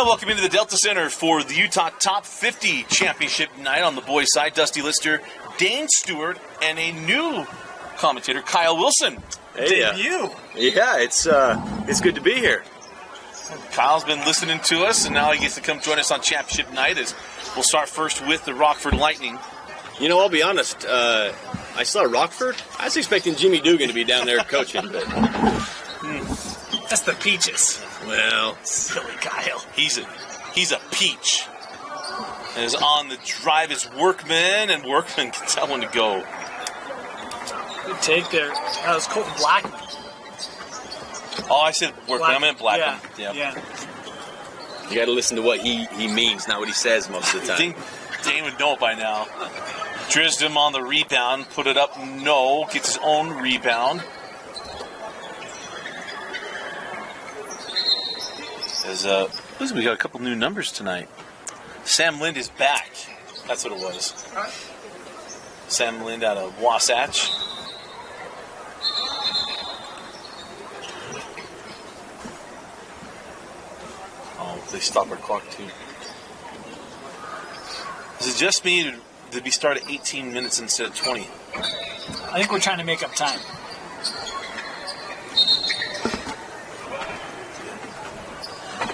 Well, welcome into the Delta Center for the Utah Top 50 Championship night on the boys' side. Dusty Lister, Dane Stewart, and a new commentator, Kyle Wilson. Hey, Debut. Yeah, it's good to be here. Kyle's been listening to us, and now he gets to come join us on Championship night. As we'll start first with the Rockford Lightning. You know, I'll be honest. I saw Rockford. I was expecting Jimmy Dugan to be down there coaching, but that's the Peaches. Well, silly Kyle. He's a peach. And is on the drive is Workman, and Workman can tell when to go. Good take there. That was Colton Blackman. Oh, I said Workman. I meant Blackman. Yeah. You got to listen to what he means, not what he says most of the time. I think Dane would know it by now. Drisdom on the rebound, put it up, no, gets his own rebound. Listen, we got a couple new numbers tonight. Sam Lind is back. That's what it was. Sam Lind out of Wasatch. Oh, they stopped our clock too. Is it just me, or did we start at 18 minutes instead of 20? I think we're trying to make up time.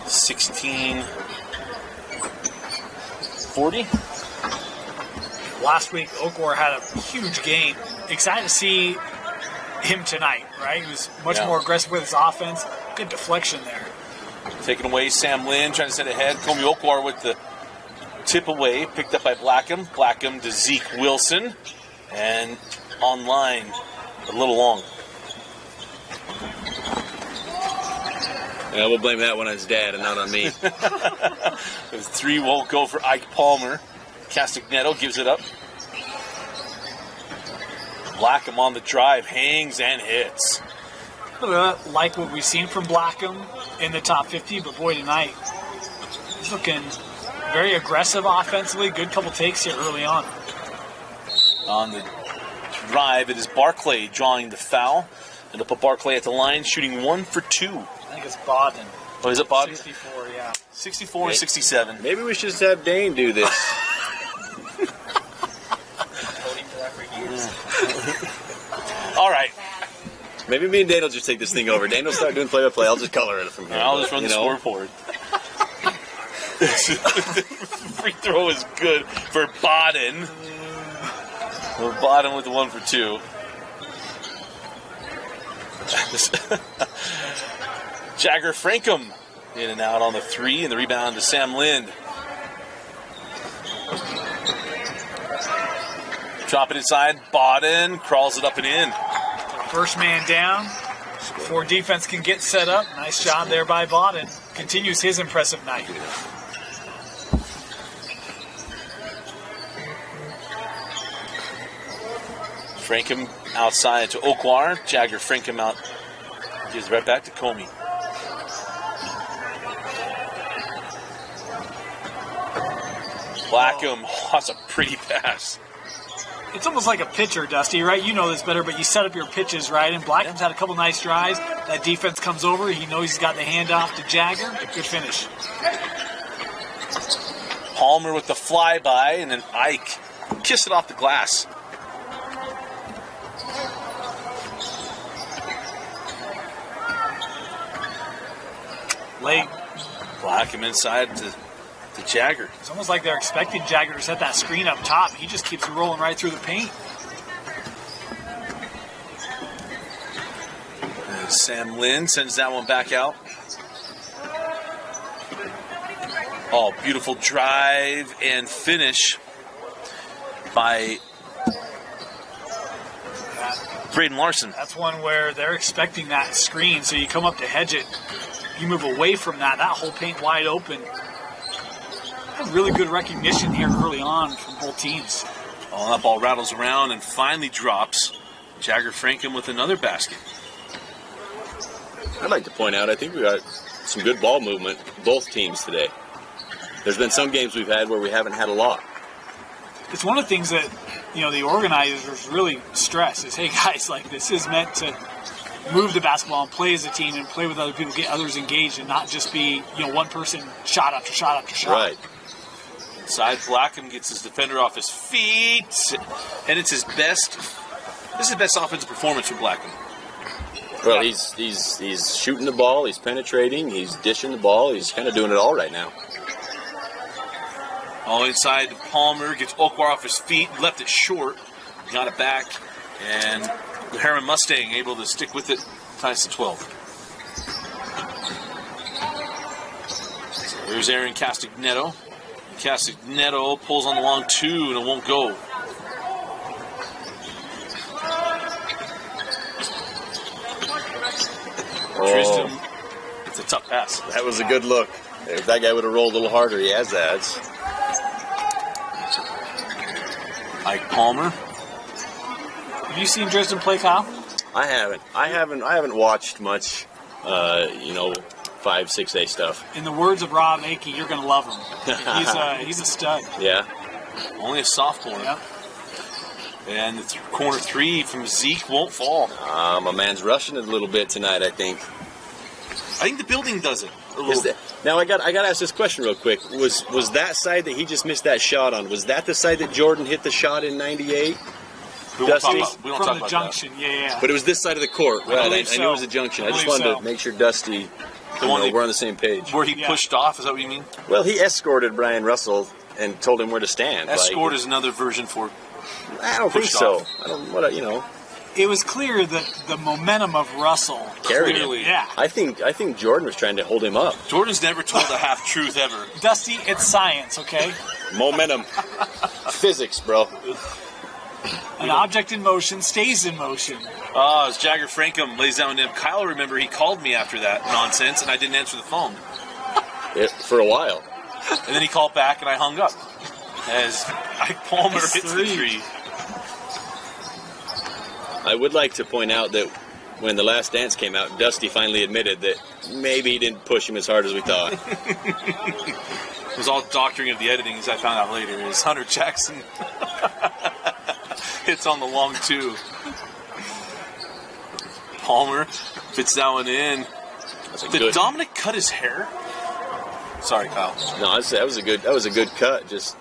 $16.40. Last week, Oak War had a huge game. Excited to see him tonight, right? He was much more aggressive with his offense. Good deflection there. Taken away, Sam Lynn trying to set ahead. Comey Okwar with the tip away, picked up by Blackham. Blackham to Zeke Wilson. And online, a little long. Yeah, we'll blame that one on his dad and not on me. The three won't go for Ike Palmer. Castagnetto gives it up. Blackham on the drive, hangs and hits. Like what we've seen from Blackham in the top 50, but boy, tonight he's looking very aggressive offensively. Good couple takes here early on. On the drive, it is Barclay drawing the foul. And to put Barclay at the line, shooting 1 for 2. I think it's Bodden. Oh, is it Bodden? 64, yeah. 64 and 67. Maybe we should just have Dane do this. All right. Maybe me and Dane will just take this thing over. Dane will start doing play-by-play. I'll just color it from here. I'll just run the scoreboard. Free throw is good for Bodden. Bodden with the 1 for 2. Jagger Frankham in and out on the 3, and the rebound to Sam Lind. Drop it inside. Bodden crawls it up and in. First man down before defense can get set up. Nice job there by Bodden. Continues his impressive night. Frankham outside to Okwar. Jagger Frankham out. Gives it right back to Comey. Blackham. Oh, that's a pretty pass. It's almost like a pitcher, Dusty, right? You know this better, but you set up your pitches, right? And Blackham's had a couple nice drives. That defense comes over. He knows he's got the handoff to Jagger. Good finish. Palmer with the flyby, and then Ike kiss it off the glass. Late. Blackham inside to Jagger. It's almost like they're expecting Jagger to set that screen up top. He just keeps rolling right through the paint. And Sam Lynn sends that one back out. Oh, beautiful drive and finish by Braden Larson. That's one where they're expecting that screen, so you come up to hedge it. You move away from that whole paint wide open. Really good recognition here early on from both teams. Oh, that ball rattles around and finally drops. Jagger Frankham with another basket. I'd like to point out, I think we got some good ball movement, both teams today. There's been some games we've had where we haven't had a lot. It's one of the things that, the organizers really stress is, hey guys, like this is meant to move the basketball and play as a team and play with other people, get others engaged, and not just be one person shot after shot after shot. Right. Inside, Blackham gets his defender off his feet, and it's his best. This is his best offensive performance from Blackham. Well, he's shooting the ball, he's penetrating, he's dishing the ball, he's kind of doing it all right now. All inside, Palmer gets Okwar off his feet, left it short, got it back, and the Harriman Mustang able to stick with it, ties to 12. So there's Aaron Castagnetto. Castagnetto pulls on the long 2, and it won't go. Tristan, it's a tough pass. That was a good look. If that guy would have rolled a little harder, he has that. Ike Palmer. Have you seen Tristan play, Kyle? I haven't watched much, 5-6A stuff. In the words of Rob Akey, you're going to love him. He's a stud. Yeah. Only a sophomore. Yep. And the corner 3 from Zeke won't fall. My man's rushing it a little bit tonight, I think. I think the building does it. Now I got to ask this question real quick. Was that side that he just missed that shot on? Was that the side that Jordan hit the shot in '98? We don't talk about From the junction, yeah. But it was this side of the court, right? I knew it was a junction. I just wanted to make sure Dusty, we're on the same page. Where he pushed off, is that what you mean? Well, he escorted Brian Russell and told him where to stand. Escort is another version for. I don't think so. I don't. It was clear that the momentum of Russell carried him. Him. Yeah. I think Jordan was trying to hold him up. Jordan's never told a half truth ever. Dusty, it's science, okay? Momentum, physics, bro. An object in motion stays in motion. As Jagger Frankham lays down him, Kyle, remember, he called me after that nonsense, and I didn't answer the phone. For a while. And then he called back, and I hung up. As Ike Palmer hits the 3. I would like to point out that when The Last Dance came out, Dusty finally admitted that maybe he didn't push him as hard as we thought. It was all doctoring of the editing, as I found out later. Is Hunter Jackson hits on the long 2. Palmer fits that one in. Did Dominic cut his hair? Sorry, Kyle. No, that was a good cut. Just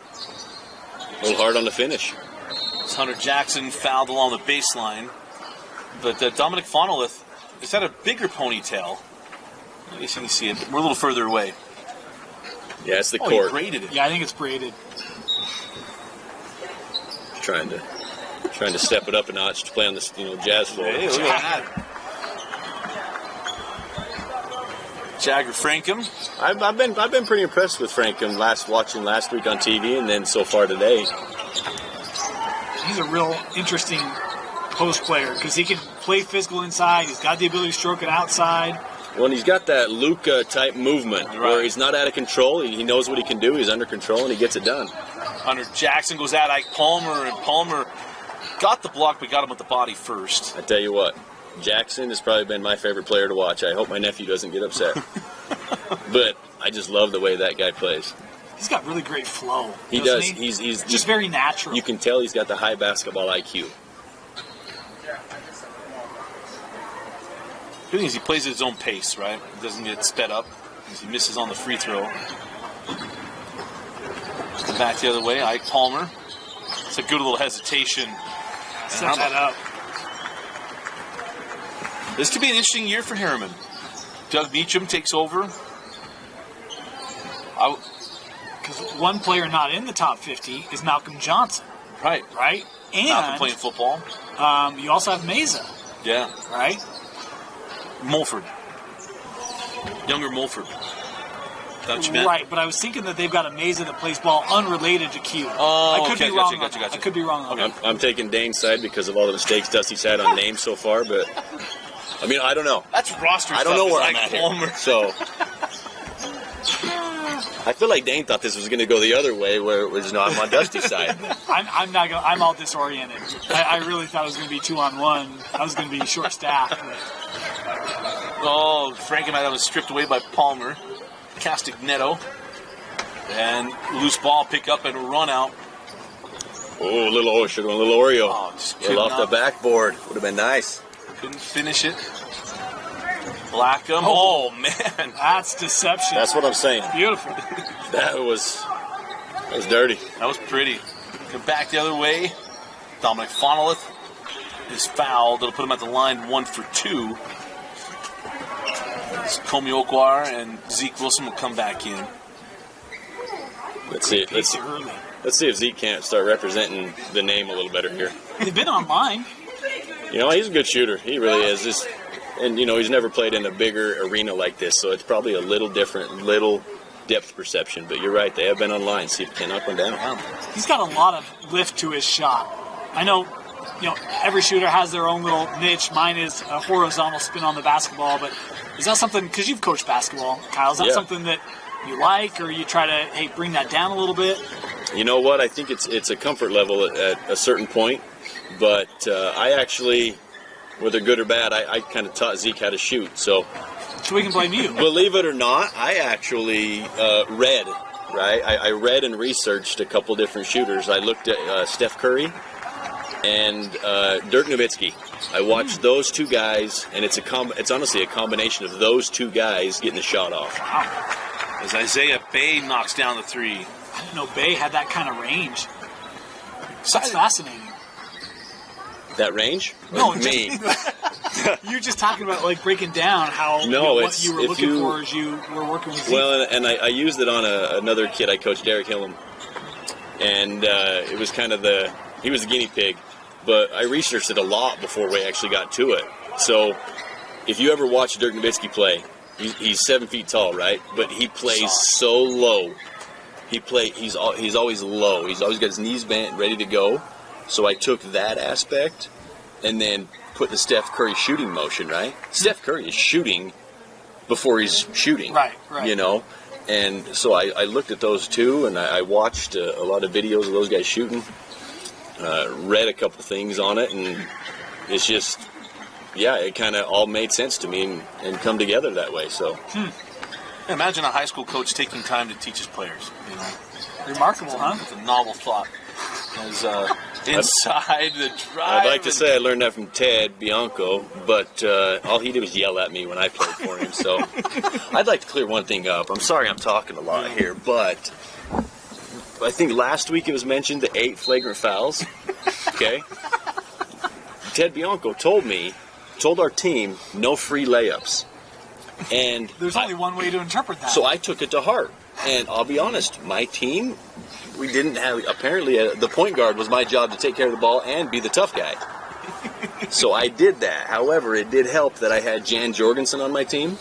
a little hard on the finish. Hunter Jackson fouled along the baseline, but Dominic Fonolith has had a bigger ponytail. At least you can see it. We're a little further away. Yeah, it's the court. He braided it. Yeah, I think it's braided. Trying to step it up a notch to play on this jazz floor. Hey, look at that. Jagger Frankham. I've been pretty impressed with Frankham watching last week on TV and then so far today. He's a real interesting post player because he can play physical inside. He's got the ability to stroke it outside. Well, and he's got that Luka type movement where he's not out of control. He knows what he can do. He's under control and he gets it done. Hunter Jackson goes at Ike Palmer, and Palmer got the block but got him with the body first. I tell you what, Jackson has probably been my favorite player to watch. I hope my nephew doesn't get upset. But I just love the way that guy plays. He's got really great flow. He does. He? He's just very natural. You can tell he's got the high basketball IQ. The thing is, he plays at his own pace, right? He doesn't get sped up because he misses on the free throw. Back the other way, Ike Palmer. It's a good little hesitation. Set that up. This could be an interesting year for Harriman. Doug Meacham takes over. Because one player not in the top 50 is Malcolm Johnson. Right. And Malcolm playing football. You also have Meza. Yeah. Right? Mulford. Younger Mulford. That's what you meant? Right, but I was thinking that they've got a Meza that plays ball unrelated to Q. Oh, I could be wrong. I could be wrong on that. I'm taking Dane's side because of all the mistakes Dusty's had on names so far, but I mean, I don't know. That's roster stuff. I don't know where Ike I'm at Palmer. here. So I feel like Dane thought this was going to go the other way, where it was I'm on Dusty's side. I'm not. I'm all disoriented. I really thought it was going to be 2-on-1. I was going to be short staffed. Oh, Frank and I was stripped away by Palmer. Castagnetto. And loose ball pick up and run out. Should have went a little Oreo. Oh, just off the backboard. Would have been nice. Couldn't finish it. Blackham. Oh, man. That's deception. That's what I'm saying. Beautiful. That was dirty. That was pretty. Come back the other way. Dominic Fonolith is fouled. It'll put him at the line 1 for 2. Comey Okwar and Zeke Wilson will come back in. Let's see if Zeke can't start representing the name a little better here. They've been online. You know, he's a good shooter. He really is. And, you know, he's never played in a bigger arena like this, so it's probably a little different, little depth perception. But you're right, they have been online. See if he can knock one down. He's got a lot of lift to his shot. I know, you know, every shooter has their own little niche. Mine is a horizontal spin on the basketball, but is that something, because you've coached basketball, Kyle, is that something that you like, or you try to, hey, bring that down a little bit? You know what? I think it's a comfort level at a certain point, but I actually, whether good or bad, I kind of taught Zeke how to shoot. So we can blame you. Believe it or not, I actually read, right? I read and researched a couple different shooters. I looked at Steph Curry and Dirk Nowitzki. I watched those two guys, and it's honestly a combination of those two guys getting the shot off. Wow. As Isaiah Bay knocks down the 3. I didn't know Bay had that kind of range. That's fascinating. That range? No, me. You're just talking about like breaking down how what you were looking for as you were working with Zeke. Well, and I used it on another kid I coached, Derek Hillam, and it was kind of he was the guinea pig, but I researched it a lot before we actually got to it. So if you ever watch Dirk Nowitzki play, he's 7 feet tall, right? But he plays so low. He's always low. He's always got his knees bent, ready to go. So I took that aspect and then put the Steph Curry shooting motion, right? Steph Curry is shooting before he's shooting. Right. You know? And so I looked at those two, and I watched a lot of videos of those guys shooting, read a couple things on it, and it's just, it kind of all made sense to me and come together that way. So Imagine a high school coach taking time to teach his players. You know, remarkable, huh? It's a novel thought. As inside the drive. I'd like to say I learned that from Ted Bianco, but all he did was yell at me when I played for him. So I'd like to clear one thing up. I'm sorry I'm talking a lot here, but I think last week it was mentioned the 8 flagrant fouls. Okay? Ted Bianco told our team, no free layups. And there's only one way to interpret that. So I took it to heart. And I'll be honest, my team, we didn't have, apparently the point guard was my job to take care of the ball and be the tough guy. So I did that. However, it did help that I had Jan Jorgensen on my team.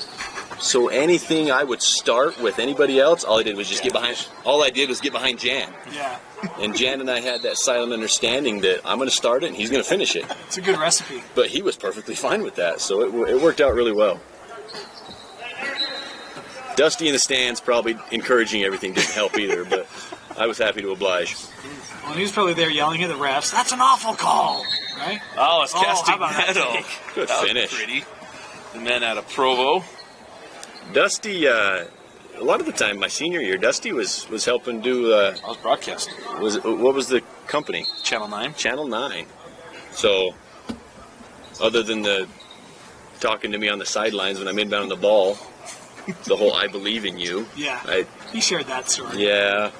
So anything I would start with anybody else, all I did was get behind Jan. Yeah. And Jan and I had that silent understanding that I'm going to start it and he's going to finish it. It's a good recipe. But he was perfectly fine with that, so it worked out really well. Dusty in the stands probably encouraging everything didn't help either, but I was happy to oblige. Well, he was probably there yelling at the refs, "That's an awful call," right? Oh, it's Castignetto. Good finish. Pretty. The men out of Provo. Dusty, a lot of the time, my senior year, Dusty was helping do. I was broadcasting. What was the company? Channel 9. Channel 9. So, other than the talking to me on the sidelines when I'm inbound on the ball, the whole "I believe in you." Yeah. He shared that story. Yeah.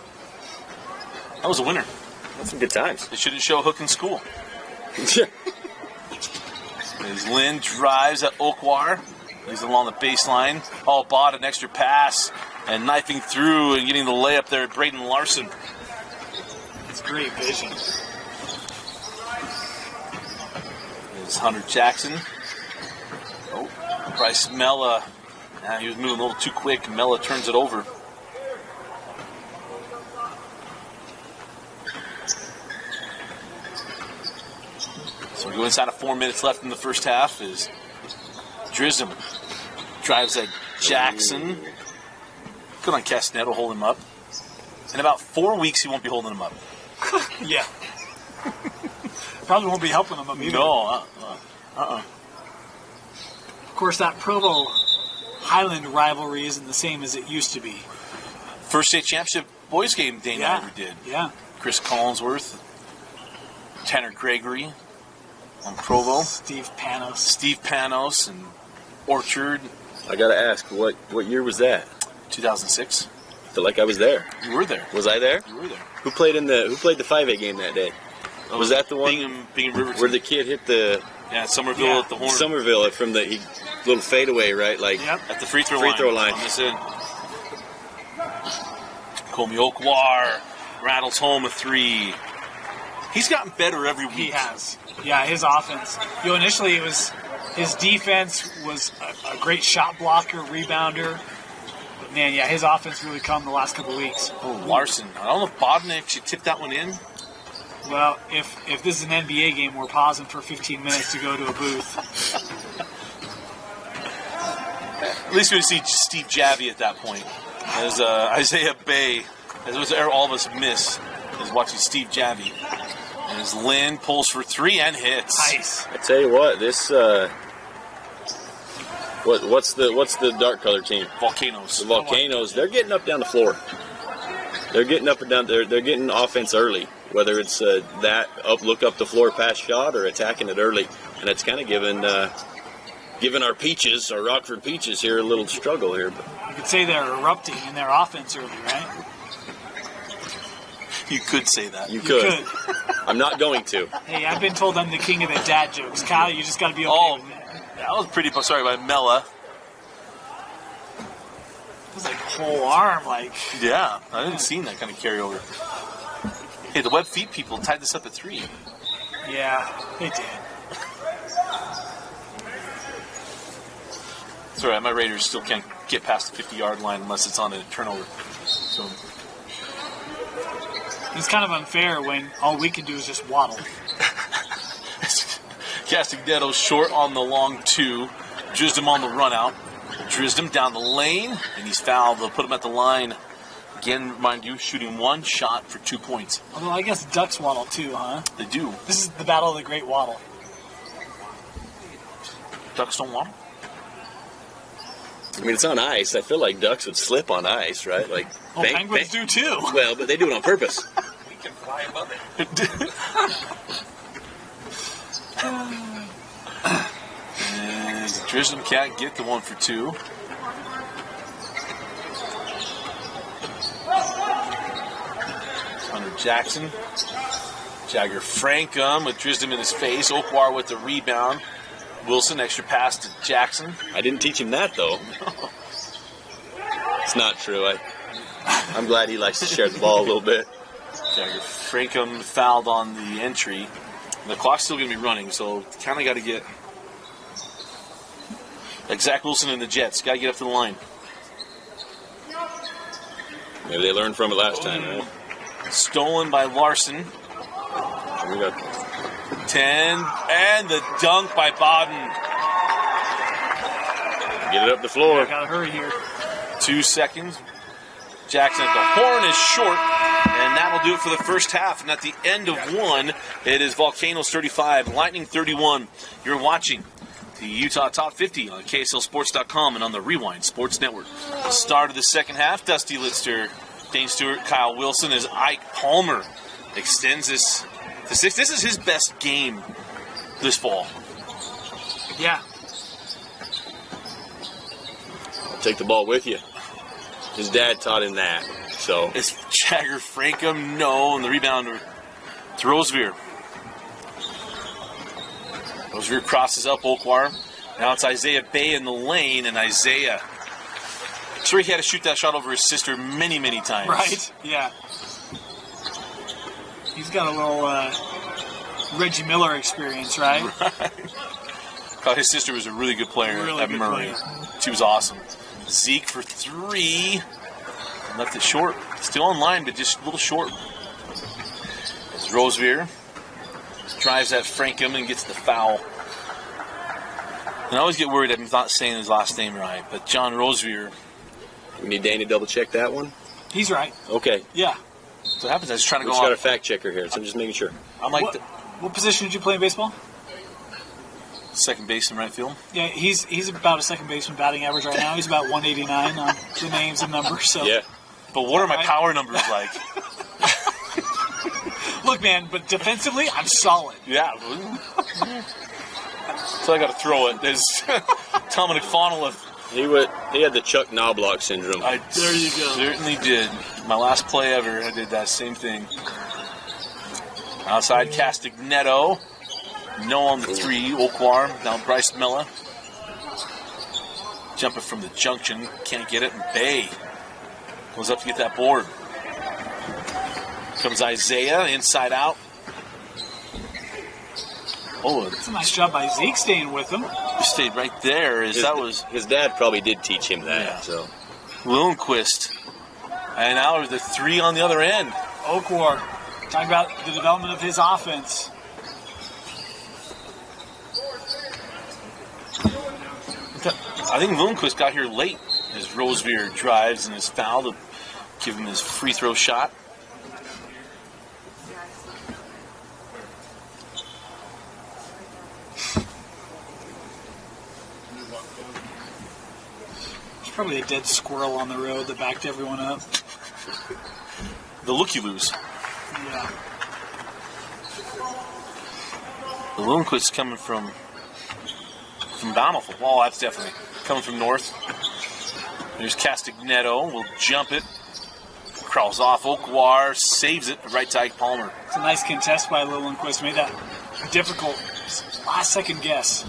That was a winner. That's some good times. They shouldn't show Hook in school. As Lynn drives at Okwar. He's along the baseline. All bought an extra pass and knifing through and getting the layup there at Braden Larson. It's great vision. There's Hunter Jackson. Oh, Bryce Mella. He was moving a little too quick. Mella turns it over. So we go inside of 4 minutes left in the first half as Drism drives at Jackson. Good on Castanetto, hold him up. In about 4 weeks, he won't be holding him up. Yeah. Probably won't be helping him up either. No. Of course, that Provo-Highland rivalry isn't the same as it used to be. First state championship boys game Dana ever did. Yeah. Chris Collinsworth, Tanner Gregory on Provo. Steve Panos, and Orchard. I got to ask, what year was that? 2006. I feel like I was there. You were there. Was I there? You were there. Who played the 5A game that day? Was that the one Bingham Riverton. where the kid hit the Somerville at the horn. Somerville from the little fadeaway, right? Like At the free throw line. On this end. Comey Okwar rattles home a 3. He's gotten better every week. He has. Yeah, his offense. Initially it was his defense was a great shot blocker, rebounder. But man, his offense really come the last couple of weeks. Oh, Larson. I don't know if Bodnick should tip that one in. Well, if this is an NBA game, we're pausing for 15 minutes to go to a booth. At least we see Steve Javy at that point. As Isaiah Bay, as all of us miss, is watching Steve Javy. As Lynn pulls for 3 and hits. Nice. I tell you what, this what's the dark color team? Volcanoes. The Volcanoes. They're getting up down the floor. They're getting up and down. They're getting offense early. Whether it's look up the floor pass shot or attacking it early, and it's kind of given our Peaches, our Rockford Peaches here, a little struggle here. But You could say they're erupting in their offense early, right? You could say that. You could. I'm not going to. Hey, I've been told I'm the king of the dad jokes. Kyle, you just got to be okay with it. That was pretty. Sorry by Mella. It was like whole arm, Yeah, I didn't see that kind of carryover. Hey, the Web Feet people tied this up at 3. Yeah, they did. It's all right. My Raiders still can't get past the 50-yard line unless it's on a turnover. So It's kind of unfair when all we can do is just waddle. Castignetto short on the long 2. Drisdom on the run out. Drisdom down the lane, and he's fouled. They'll put him at the line. Again, mind you, shooting 1 shot for 2 points. Although I guess ducks waddle too, huh? They do. This is the battle of the great waddle. Ducks don't waddle? I mean, it's on ice. I feel like ducks would slip on ice, right? Like penguins do too. Well, but they do it on purpose. We can fly above it. And Drisdom can't get the 1 for 2. Under Jackson. Jagger Frankum with Drisdom in his face. Okwar with the rebound. Wilson, extra pass to Jackson. I didn't teach him that, though. It's not true. I'm glad he likes to share the ball a little bit. Jagger Frankum fouled on the entry. And the clock's still going to be running, so kind of got to get... Like Zach Wilson and the Jets. Got to get up to the line. Maybe they learned from it last time, right? Stolen by Larson. We got 10, and the dunk by Bodden. get it up the floor. Gotta hurry here. 2 seconds. Jackson at the horn is short, and that'll do it for the first half. And at the end of 1, it is Volcanoes 35, Lightning 31. You're watching the Utah Top 50 on KSLSports.com and on the Rewind Sports Network. The start of the second half, Dusty Litster, Dane Stewart, Kyle Wilson, as Ike Palmer extends this to 6. This is his best game this fall. Yeah. Take the ball with you. His dad taught him that. So It's Jagger Frankum, no, and the rebounder to Rosevear. Rosevear crosses up Okwar. Now it's Isaiah Bay in the lane, and Isaiah. Sure, he had to shoot that shot over his sister many, many times. Right? Yeah. He's got a little Reggie Miller experience, right? Right. His sister was a really good player at Murray. She was awesome. Zeke for 3. Left it short. Still on line, but just a little short. As Rosevear drives at Frankum and gets the foul. And I always get worried I'm not saying his last name right, but John Rosevear. we need Danny to double check that one. He's right. Okay. Yeah. So what happens? I was trying to We go just got a off. fact checker here, so I'm just making sure. I'm like What position did you play in baseball? second base and right field. Yeah, he's about a second baseman batting average right now. He's about 189 on the names and numbers. So Yeah. But what are my power numbers like? Look, man, but defensively, I'm solid. Yeah. So I got to throw it. There's Dominic Fonnelith. He had the Chuck Knobloch syndrome. There you go. Certainly did. My last play ever, I did that same thing. Outside Castagnetto. No on the 3. Okwar. Now Bryce Mella. Jumping from the junction. Can't get it. And Bay goes up to get that board. Comes Isaiah. Inside out. Oh, it's a nice job by Zeke staying with him. Stayed right there. His dad probably did teach him that. Yeah. So Lundqvist. And now the 3 on the other end. Okwar. Talking about the development of his offense. I think Lundqvist got here late as Rosevear drives and is fouled to give him his free throw shot. There's probably a dead squirrel on the road that backed everyone up. The look you lose. Yeah. The Lundqvist coming from Bountiful. Oh, that's definitely coming from north. There's Castagnetto. Will jump it. Crawls off. Okwar saves it. Right to Ike Palmer. It's a nice contest by Lundqvist. Made that difficult last-second guess.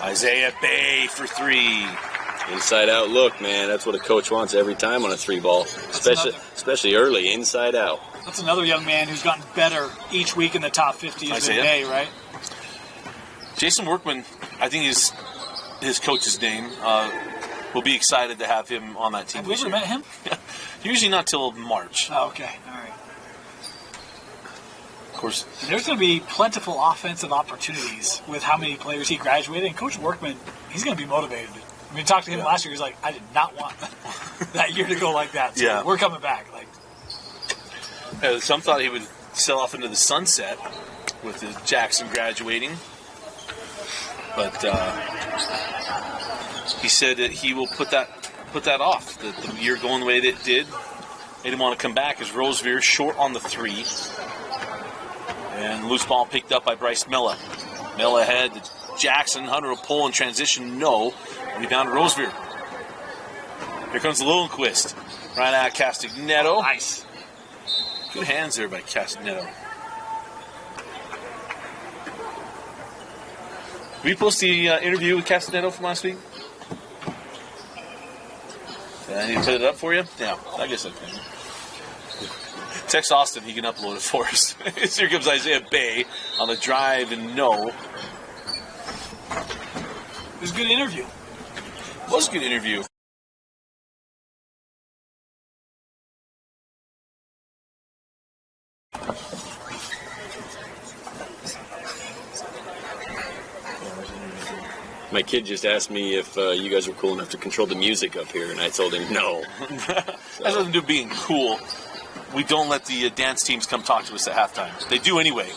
Isaiah Bay for 3. inside out look, man. That's what a coach wants every time on a 3-ball, especially early, inside out. That's another young man who's gotten better each week in the top 50 of the day, right? Jason Workman, I think his coach's name, will be excited to have him on that team. Have we ever met him? Usually not till March. Oh, okay. All right. Of course. And there's going to be plentiful offensive opportunities with how many players he graduated. And Coach Workman, he's going to be motivated. I mean, talked to him last year. He's like, I did not want that year to go like that. So we're coming back. Some thought he would sell off into the sunset with the Jackson graduating. But he said that he will put that off. The year going the way that it did made him want to come back as Rosevear short on the 3. And loose ball picked up by Bryce Mella. Mella ahead to Jackson. Hunter will pull in transition. No. Rebound to Rosevear. Here comes Lillenquist. Right at Castagnetto. Nice. Good hands there by Castagnetto. Did we post the interview with Castagnetto from last week? Did I need to put it up for you? Yeah, I guess I can. Text Austin, he can upload it for us. Here comes Isaiah Bay on the drive, and no. It was a good interview. It was a good interview. My kid just asked me if you guys were cool enough to control the music up here, and I told him no. That's nothing to do with being cool. We don't let the dance teams come talk to us at halftime. They do anyway.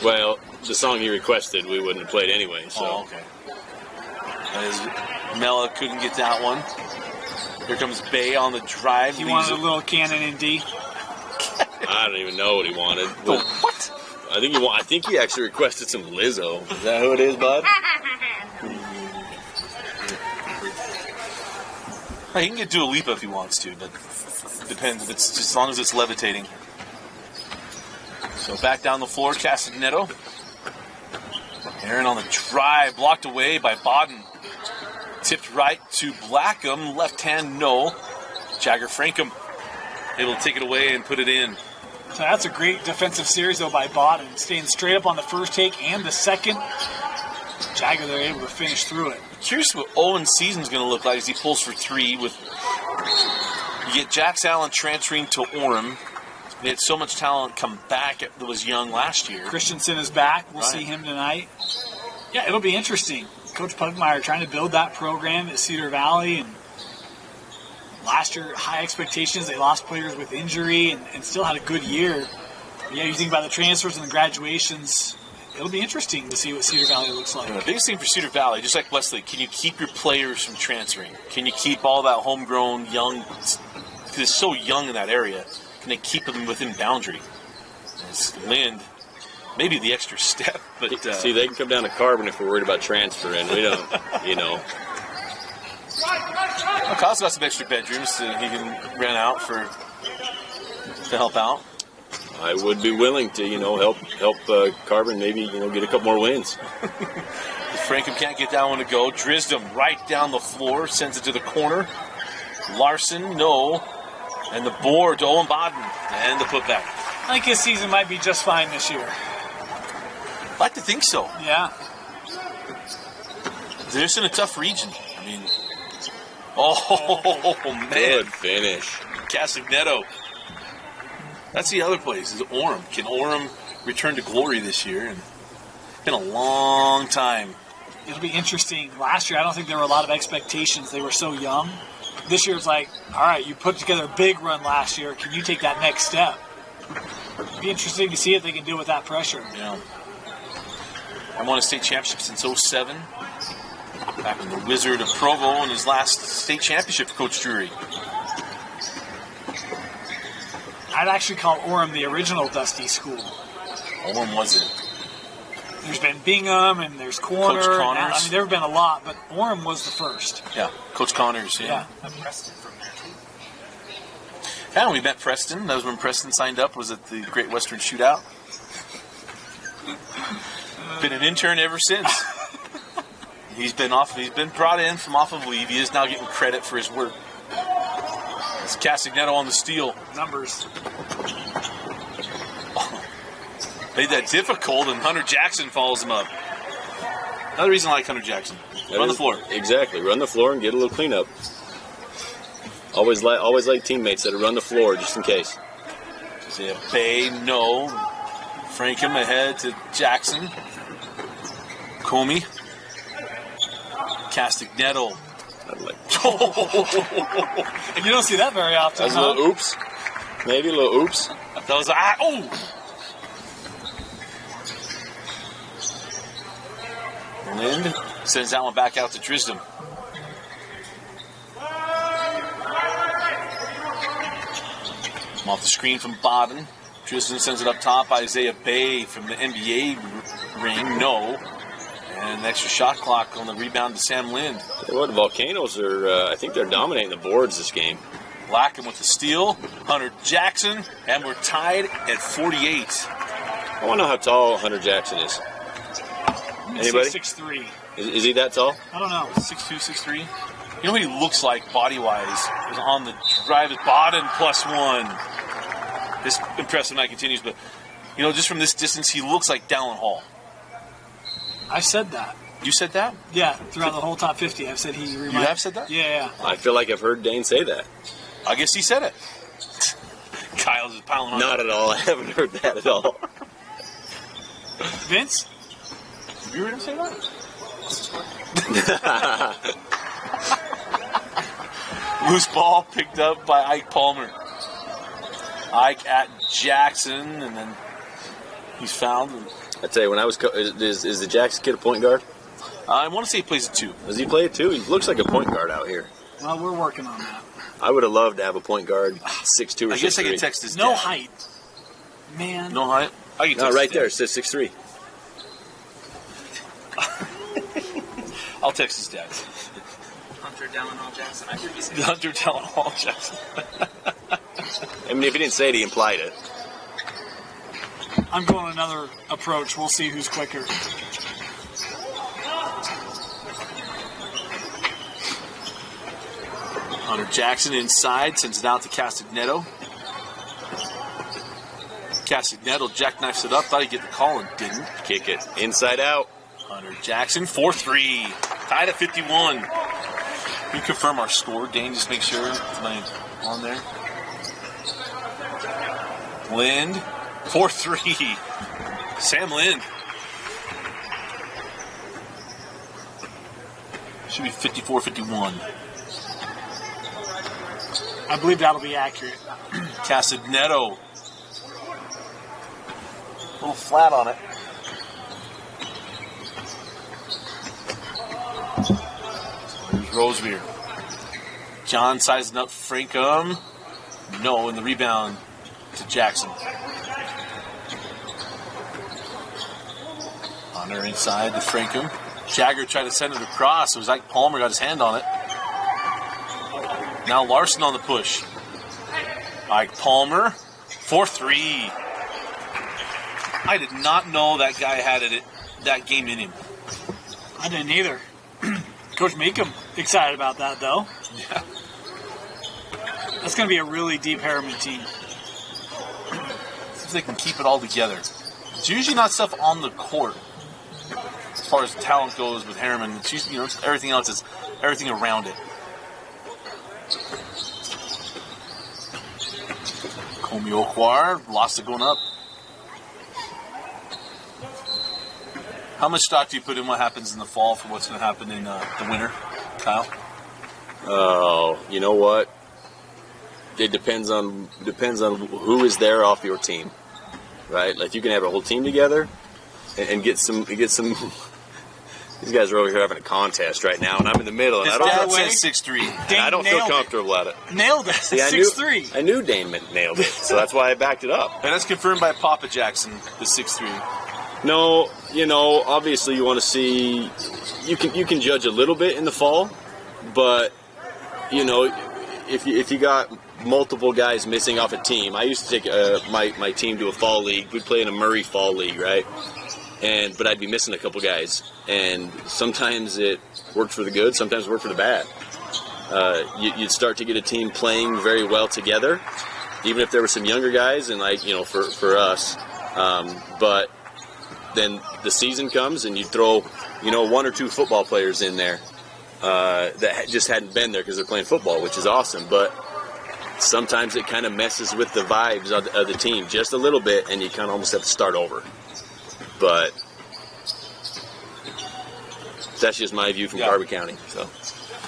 Well, the song he requested, we wouldn't have played anyway. So. Oh, okay. As Mella couldn't get that one. Here comes Bay on the drive. He wanted a little cannon in D. I don't even know what he wanted. Oh, what? I think he actually requested some Lizzo. Is that who it is, bud? He can get Dua Lipa if he wants to, but depends. If it's just as long as it's levitating. So back down the floor, Castagnetto. Aaron on the drive, blocked away by Bodden. Tipped right to Blackham, left hand no. Jagger Frankham able to take it away and put it in. So that's a great defensive series though by Bodden, staying straight up on the first take and the second. Jagger, they're able to finish through it. Curious what Owen's season's going to look like as he pulls for 3. You get Jax Allen transferring to Orem. They had so much talent come back that was young last year. Christensen is back. We'll see him tonight. Yeah, it'll be interesting. Coach Pugmire trying to build that program at Cedar Valley. And last year, high expectations. They lost players with injury and still had a good year. But yeah, you think about the transfers and the graduations. It'll be interesting to see what Cedar Valley looks like. The biggest thing for Cedar Valley, just like Wesley, can you keep your players from transferring? Can you keep all that homegrown, young, because it's so young in that area, can they keep them within boundary? As Lind maybe the extra step. But see, they can come down to Carbon if we're worried about transferring. We don't, Well, Kyle's got some extra bedrooms that he can rent out to help out. I would be willing to, help Carbon maybe, get a couple more wins. If Frankham can't get that one to go, Drisdom right down the floor, sends it to the corner. Larson, no. And the board to Owen Bodden. And the putback. I think his season might be just fine this year. I'd like to think so. Yeah. They're just in a tough region. I mean, oh, man. Good finish. Castagnetto. That's the other place, is Orem. Can Orem return to glory this year? And it's been a long time. It'll be interesting. Last year, I don't think there were a lot of expectations. They were so young. This year, it's like, all right, you put together a big run last year. Can you take that next step? It'll be interesting to see if they can deal with that pressure. Yeah. I won a state championship since 07. Back when the Wizard of Provo in his last state championship for Coach Drury. I'd actually call Orem the original Dusty school. Orem was it? There's been Bingham and there's Corner. Coach Connors. There have been a lot, but Orem was the first. Yeah, Coach Connors. Yeah. Yeah, we met Preston. That was when Preston signed up. Was at the Great Western Shootout. Been an intern ever since. He's been brought in from off of leave. He is now getting credit for his work. It's Castagnetto on the steal. Numbers. Made that difficult, and Hunter Jackson follows him up. Another reason I like Hunter Jackson. Run the floor. Exactly. Run the floor and get a little cleanup. Always like teammates that run the floor just in case. Isaiah Bay, no. Frankham ahead to Jackson. Comey. Castagnetto. You don't see that very often. That was a little oops. Maybe a little oops. That was Lind sends that one back out to Drisdom. Off the screen from Bodden. Drisdom sends it up top. Isaiah Bay from the NBA ring. No. And an extra shot clock on the rebound to Sam Lind. The Volcanoes are, I think they're dominating the boards this game. Blackham with the steal. Hunter Jackson. And we're tied at 48. I want to know how tall Hunter Jackson is. Anybody? 6'3". Is he that tall? I don't know. 6'2", 6'3". You know what he looks like body-wise? Is on the drive at Bodden +1. This impressive night continues, but, just from this distance, he looks like Dallin Hall. I said that. You said that? Yeah, throughout the whole top 50, I've said he reminds. You have said that? Yeah. I feel like I've heard Dane say that. I guess he said it. Kyle's just piling on. Not at all. I haven't heard that at all. Vince? You heard him say that? Loose ball picked up by Ike Palmer. Ike at Jackson, and then he's fouled. I tell you, when I was is the Jackson kid a point guard? I want to say he plays it too. Does he play it too? He looks like a point guard out here. Well, we're working on that. I would have loved to have a point guard 6'2" or 6'3". I guess I can text his dad. No height. Man. No height? I can no, text right his there. dad. It says 6'3". I'll text his dad. Hunter Dallin Hall Jackson. I heard you say Hunter Dallin Hall Jackson. I mean, if he didn't say it, he implied it. I'm going another approach. We'll see who's quicker. Hunter Jackson inside, sends it out to Castagnetto. Castagnetto jackknifes it up, thought he'd get the call and didn't. Kick it. Inside out. Hunter Jackson, 4-3. Tied at 51. We confirm our score. Dane, just make sure it's on there. Lind, 4-3. Sam Lind. Should be 54-51. I believe that'll be accurate. Castagnetto. A little flat on it. Here's Rosevear. John sizing up Frankham. No, and the rebound to Jackson. Hunter inside to Frankham. Jagger tried to send it across. It was like Palmer got his hand on it. Now Larson on the push. Ike Palmer, 4-3. I did not know that guy had that game in him. I didn't either. Coach Meekum excited about that, though. Yeah. That's going to be a really deep Harriman team. See if they can keep it all together. It's usually not stuff on the court as far as talent goes with Harriman. It's usually, it's everything else is everything around it. Comey Okwar lost it going up. How much stock do you put in what happens in the fall for what's going to happen in the winter, Kyle? Oh, you know what? It depends on who is there off your team, right? Like you can have a whole team together and get some. These guys are over here having a contest right now, and I'm in the middle, and His dad says 6'3". I don't feel comfortable at it. Nailed it. See, 6'3". I knew Dane nailed it, so that's why I backed it up. And that's confirmed by Papa Jackson, the 6'3". No, obviously you want to see. You can judge a little bit in the fall, but if you got multiple guys missing off a team. I used to take my team to a fall league. We'd play in a Murray fall league, right? But I'd be missing a couple guys, and sometimes it worked for the good, sometimes it worked for the bad. You'd start to get a team playing very well together, even if there were some younger guys, and for us. But then the season comes, and you throw one or two football players in there that just hadn't been there because they're playing football, which is awesome. But sometimes it kind of messes with the vibes of the team just a little bit, and you kind of almost have to start over. But that's just my view from Carby County. So,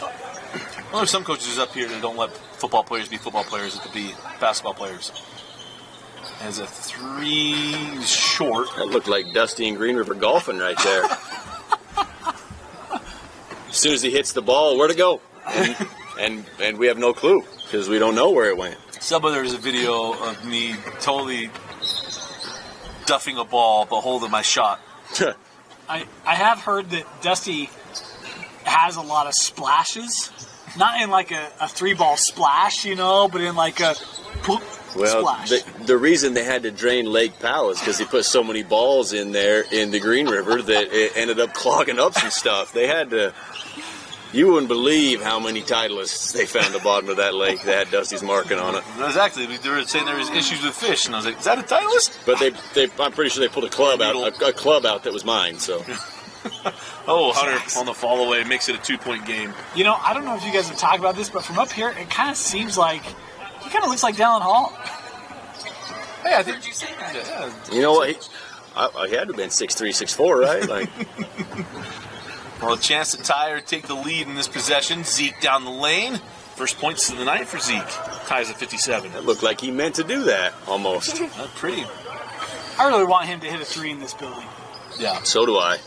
well, there's some coaches up here that don't let football players be football players; it could be basketball players. As a 3 short. That looked like Dusty and Green River golfing right there. As soon as he hits the ball, where to go? And we have no clue because we don't know where it went. Somewhere there's a video of me totally duffing a ball but holding my shot. I have heard that Dusty has a lot of splashes. Not in like a 3-ball splash, but in like a splash. The reason they had to drain Lake Powell is because he put so many balls in there in the Green River that it ended up clogging up some stuff. They had to. You wouldn't believe how many Titleists they found at the bottom of that lake that had Dusty's marking on it. Exactly. They were saying there was issues with fish, and I was like, is that a Titleist? But I'm pretty sure they pulled a club out that was mine, so. Oh, Hunter on the fall away makes it a 2-point game. I don't know if you guys have talked about this, but from up here, it kind of seems like he kind of looks like Dallin Hall. Hey, I think Heard you say that. Yeah. You know what? He had to have been 6'3", 6'4", right? Like. Well, a chance to tie or take the lead in this possession. Zeke down the lane. First points of the night for Zeke. Ties at 57. It looked like he meant to do that, almost. Not pretty. I really want him to hit a 3 in this building. Yeah. So do I.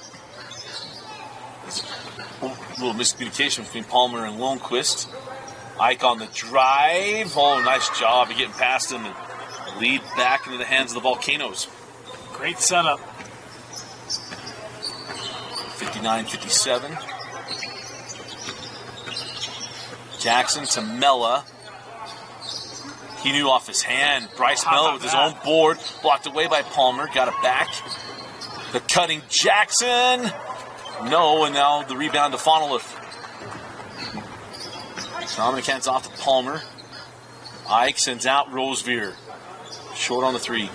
A little miscommunication between Palmer and Lonequist. Ike on the drive. Oh, nice job of getting past him and lead back into the hands of the Volcanoes. Great setup. 59-57. Jackson to Mella. He knew off his hand. Bryce Mella with his own board. Blocked away by Palmer. Got it back. The cutting Jackson. No, and now the rebound to Fonnelif. Dominican's off to Palmer. Ike sends out Rosevear. Short on the 3.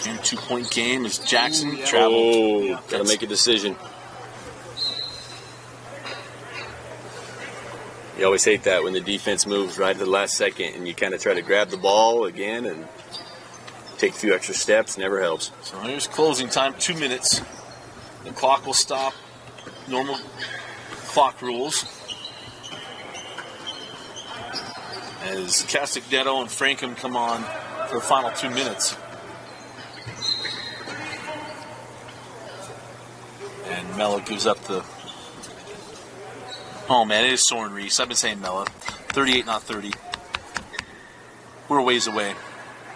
And 2-point game as Jackson traveled. Got to make a decision. You always hate that when the defense moves right at the last second and you kind of try to grab the ball again and take a few extra steps. Never helps. So here's closing time, 2 minutes. The clock will stop. Normal clock rules. As Castignetto and Frankham come on for the final 2 minutes. And Mella gives up the... Oh, man, it is Soren Reese. I've been saying Mella. 38, not 30. We're a ways away.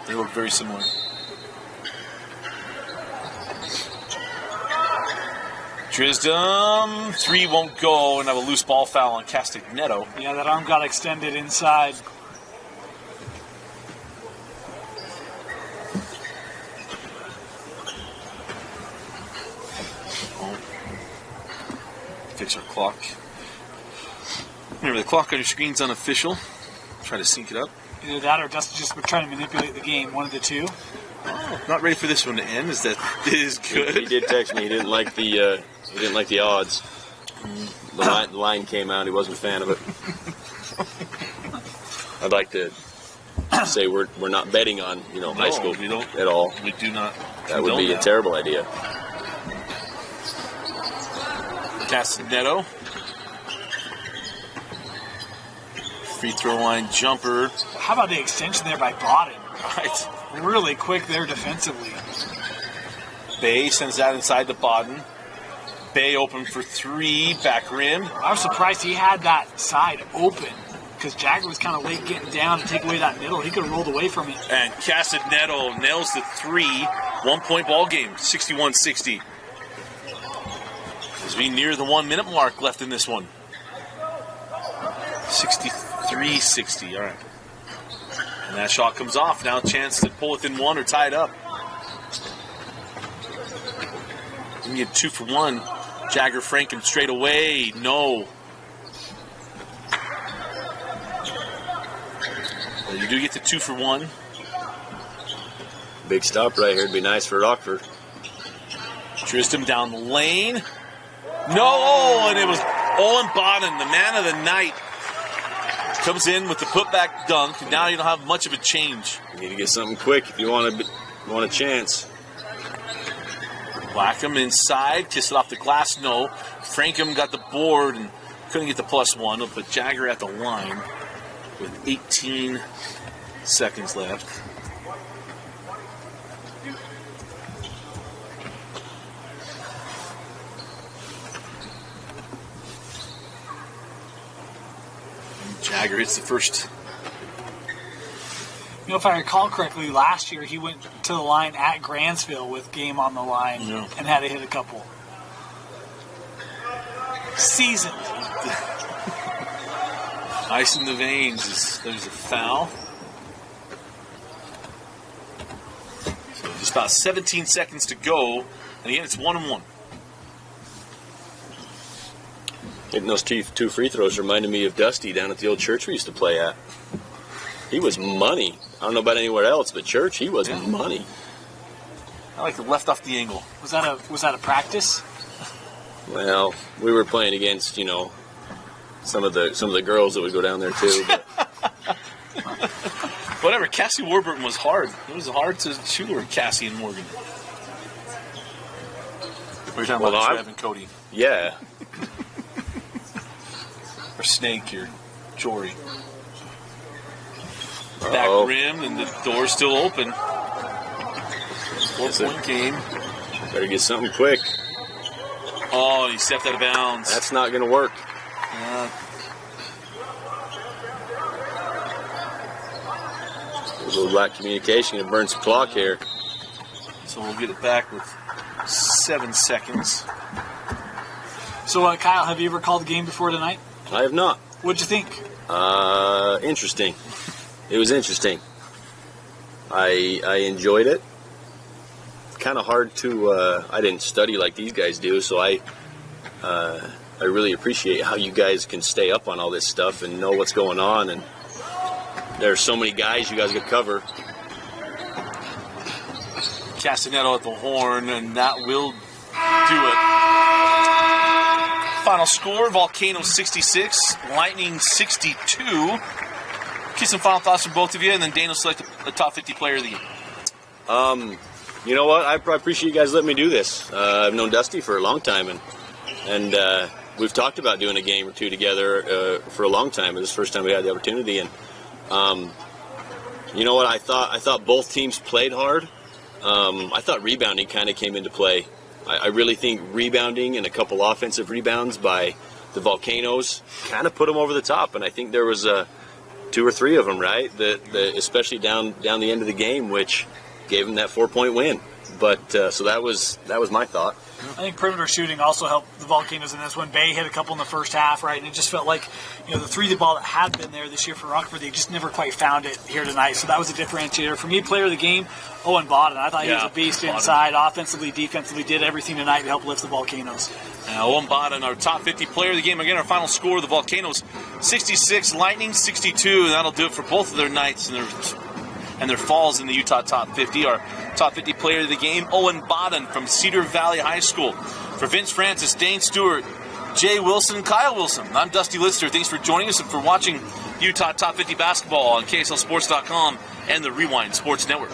They look very similar. Drisdom, 3 won't go, and have a loose ball foul on Castagneto. Yeah, that arm got extended inside. Fix our clock. Remember, the clock on your screen's unofficial. Try to sync it up. Either that or Dustin just trying to manipulate the game. One of the two. Oh, not ready for this one to end. It is good. He did text me. He didn't like the odds. The line came out. He wasn't a fan of it. I'd like to say we're not betting on high school we don't, at all. We do not. That would be a terrible idea. Castagneto. Free throw line jumper. How about the extension there by Bodden? Right. Really quick there defensively. Bay sends that inside to Bodden. Bay open for 3, back rim. I was surprised he had that side open because Jagger was kind of late getting down to take away that middle. He could have rolled away from it. And Castagneto nails the 3. 1-point ball game, 61-60. As we near the 1 minute mark left in this one. 63-60, all right. And that shot comes off. Now a chance to pull within 1 or tie it up. You get 2 for 1. Jagger Frankham straight away. No. Well, you do get the 2 for 1. Big stop right here would be nice for Rockford. Drisdom down the lane. No, and it was Owen Bodden, the man of the night. Comes in with the putback dunk, and now you don't have much of a change. You need to get something quick if you want a chance. Blackham inside, kiss it off the glass, no. Frankham got the board and couldn't get the +1, but Jagger at the line with 18 seconds left. Jagger hits the first. If I recall correctly, last year he went to the line at Grantsville with game on the line and had to hit a couple. Seasoned. Ice in the veins. There's a foul. So just about 17 seconds to go, and again it's 1-1. Hitting those two free throws reminded me of Dusty down at the old church we used to play at. He was money. I don't know about anywhere else, but church, he was money. I like the left off the angle. Was that a practice? Well, we were playing against, some of the girls that would go down there too. But. Whatever, Cassie Warburton was hard. It was hard to shoot her, Cassie and Morgan. We're talking about Trev and Cody. Yeah. Or Snake or Jory. Back rim, and the door's still open. 4-point game. Better get something quick. Oh, he stepped out of bounds. That's not going to work. A little lack communication. It burns the clock here. So we'll get it back with 7 seconds. So, Kyle, have you ever called the game before tonight? I have not. What'd you think? Interesting. It was interesting. I enjoyed it. Kind of hard to. I didn't study like these guys do, so I really appreciate how you guys can stay up on all this stuff and know what's going on. And there's so many guys you guys could cover. Castagneto at the horn, and that will do it. Final score, Volcanoes 66, Lightning 62. Get some final thoughts from both of you, and then Dane will select the top 50 player of the game. You know what? I appreciate you guys letting me do this. I've known Dusty for a long time, and we've talked about doing a game or two together for a long time. It was the first time we had the opportunity, and you know what? I thought both teams played hard. I thought rebounding kind of came into play. I really think rebounding and a couple offensive rebounds by the Volcanoes kind of put them over the top, and I think there was 2 or 3 of them, right? The especially down the end of the game, which gave them that 4-point win. But so that was my thought. I think perimeter shooting also helped the Volcanoes in this one. Bay hit a couple in the first half, right? And it just felt like, the 3-3 ball that had been there this year for Rockford, they just never quite found it here tonight. So that was a differentiator. For me, player of the game, Owen Bodden. I thought he was a beast inside, offensively, defensively, did everything tonight to help lift the Volcanoes. Owen Bodden, our top 50 player of the game. Again, our final score, the Volcanoes 66, Lightning 62, and that'll do it for both of their nights and their falls in the Utah top 50. Our top 50 player of the game, Owen Bodden from Cedar Valley High School. For Vince Francis, Dane Stewart, Jay Wilson, Kyle Wilson, I'm Dusty Lister. Thanks for joining us and for watching Utah Top 50 basketball on KSLSports.com and the Rewind Sports Network.